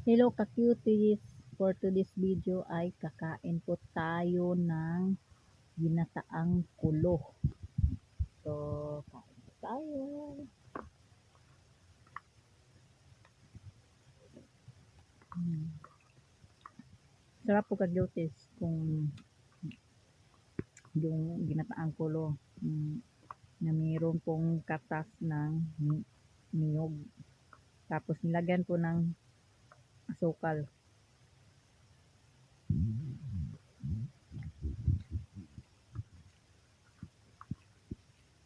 Hello ka-cuties! For today's video ay kakain po tayo ng ginataang kulo. So, kain po tayo. Sarap po ka-cuties kung yung ginataang kulo na mayroon pong katas ng niyog. Tapos nilagyan po ng asukal.